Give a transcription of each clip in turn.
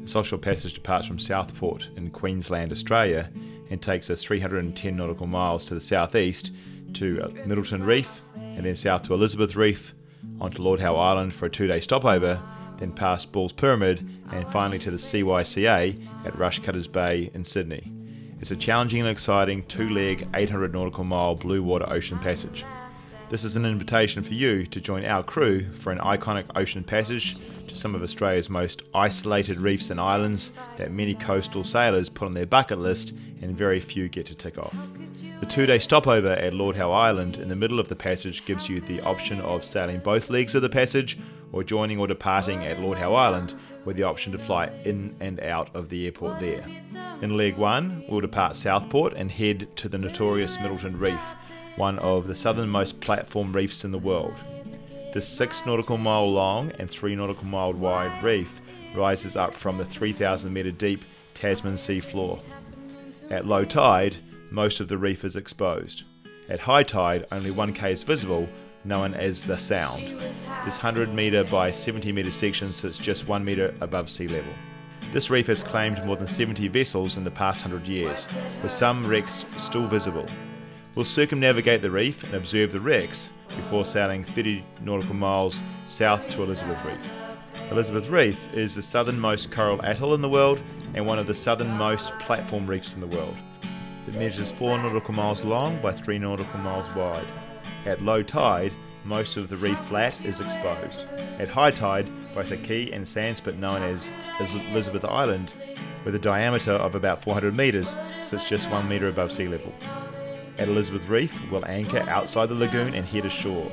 This offshore passage departs from Southport in Queensland, Australia, and takes us 310 nautical miles to the southeast to Middleton Reef, and then south to Elizabeth Reef, onto Lord Howe Island for a 2-day stopover, then past Bull's Pyramid, and finally to the CYCA at Rushcutters Bay in Sydney. It's a challenging and exciting 2-leg, 800 nautical mile blue water ocean passage. This is an invitation for you to join our crew for an iconic ocean passage to some of Australia's most isolated reefs and islands that many coastal sailors put on their bucket list and very few get to tick off. The 2-day stopover at Lord Howe Island in the middle of the passage gives you the option of sailing both legs of the passage or joining or departing at Lord Howe Island with the option to fly in and out of the airport there. In leg 1, we'll depart Southport and head to the notorious Middleton Reef, one of the southernmost platform reefs in the world. This 6 nautical mile long and 3 nautical mile wide reef rises up from the 3,000 metre deep Tasman Sea floor. At low tide, most of the reef is exposed. At high tide, only 1 is visible, known as the Sound. This 100 metre by 70 metre section sits just 1 metre above sea level. This reef has claimed more than 70 vessels in the past 100 years, with some wrecks still visible. We'll circumnavigate the reef and observe the wrecks before sailing 30 nautical miles south to Elizabeth Reef. Elizabeth Reef is the southernmost coral atoll in the world and one of the southernmost platform reefs in the world. It measures 4 nautical miles long by 3 nautical miles wide. At low tide, most of the reef flat is exposed. At high tide, both a quay and sand spit known as Elizabeth Island, with a diameter of about 400 metres, sits just 1 metre above sea level. At Elizabeth Reef, we'll anchor outside the lagoon and head ashore.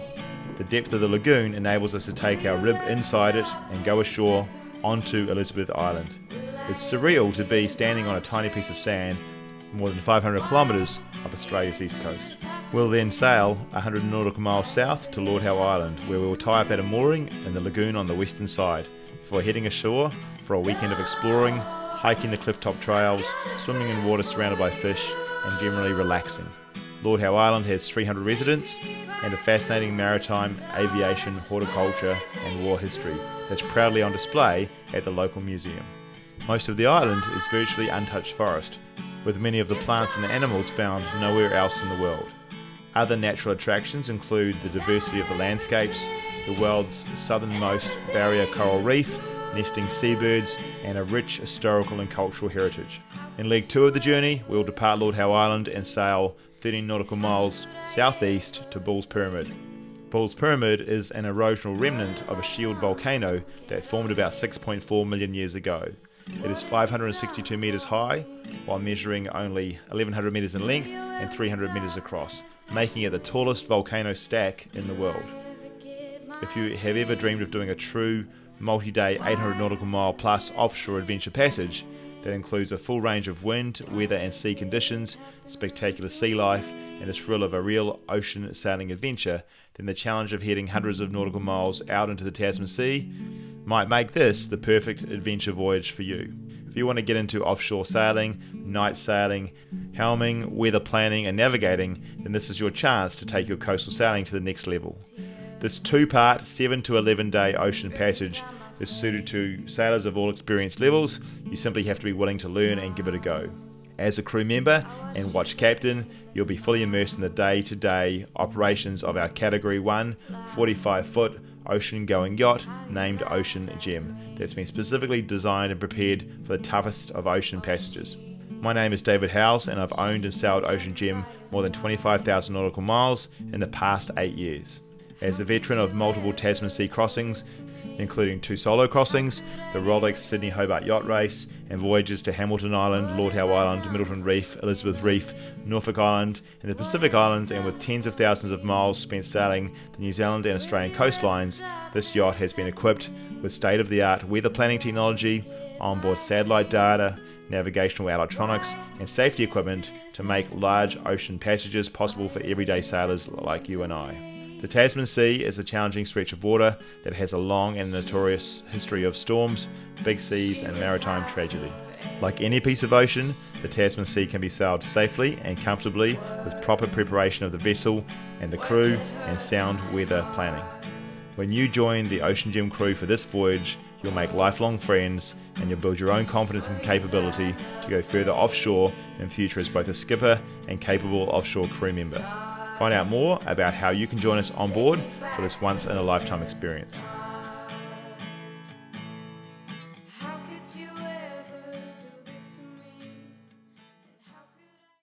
The depth of the lagoon enables us to take our rib inside it and go ashore onto Elizabeth Island. It's surreal to be standing on a tiny piece of sand more than 500 kilometres up Australia's east coast. We'll then sail 100 nautical miles south to Lord Howe Island, where we will tie up at a mooring in the lagoon on the western side, before heading ashore for a weekend of exploring, hiking the clifftop trails, swimming in water surrounded by fish, and generally relaxing. Lord Howe Island has 300 residents and a fascinating maritime, aviation, horticulture and war history that's proudly on display at the local museum. Most of the island is virtually untouched forest, with many of the plants and the animals found nowhere else in the world. Other natural attractions include the diversity of the landscapes, the world's southernmost barrier coral reef, nesting seabirds, and a rich historical and cultural heritage. In leg 2 of the journey, we'll depart Lord Howe Island and sail 13 nautical miles southeast to Bull's Pyramid. Bull's Pyramid is an erosional remnant of a shield volcano that formed about 6.4 million years ago. It is 562 metres high, while measuring only 1,100 metres in length and 300 metres across, making it the tallest volcano stack in the world. If you have ever dreamed of doing a true multi-day 800 nautical mile plus offshore adventure passage that includes a full range of wind, weather and sea conditions, spectacular sea life and the thrill of a real ocean sailing adventure, then the challenge of heading hundreds of nautical miles out into the Tasman Sea might make this the perfect adventure voyage for you. If you want to get into offshore sailing, night sailing, helming, weather planning and navigating, then this is your chance to take your coastal sailing to the next level. This 2-part 7 to 11 day ocean passage is suited to sailors of all experience levels. You simply have to be willing to learn and give it a go. As a crew member and watch captain, you'll be fully immersed in the day-to-day operations of our Category 1 45-foot ocean-going yacht named Ocean Gem that's been specifically designed and prepared for the toughest of ocean passages. My name is David Howes and I've owned and sailed Ocean Gem more than 25,000 nautical miles in the past 8 years. As a veteran of multiple Tasman Sea crossings, including 2 solo crossings, the Rolex Sydney Hobart Yacht Race, and voyages to Hamilton Island, Lord Howe Island, Middleton Reef, Elizabeth Reef, Norfolk Island, and the Pacific Islands, and with tens of thousands of miles spent sailing the New Zealand and Australian coastlines, this yacht has been equipped with state-of-the-art weather planning technology, onboard satellite data, navigational electronics, and safety equipment to make large ocean passages possible for everyday sailors like you and I. The Tasman Sea is a challenging stretch of water that has a long and notorious history of storms, big seas and maritime tragedy. Like any piece of ocean, the Tasman Sea can be sailed safely and comfortably with proper preparation of the vessel and the crew and sound weather planning. When you join the Ocean Gym crew for this voyage, you'll make lifelong friends and you'll build your own confidence and capability to go further offshore in future as both a skipper and capable offshore crew member. Find out more about how you can join us on board for this once-in-a-lifetime experience.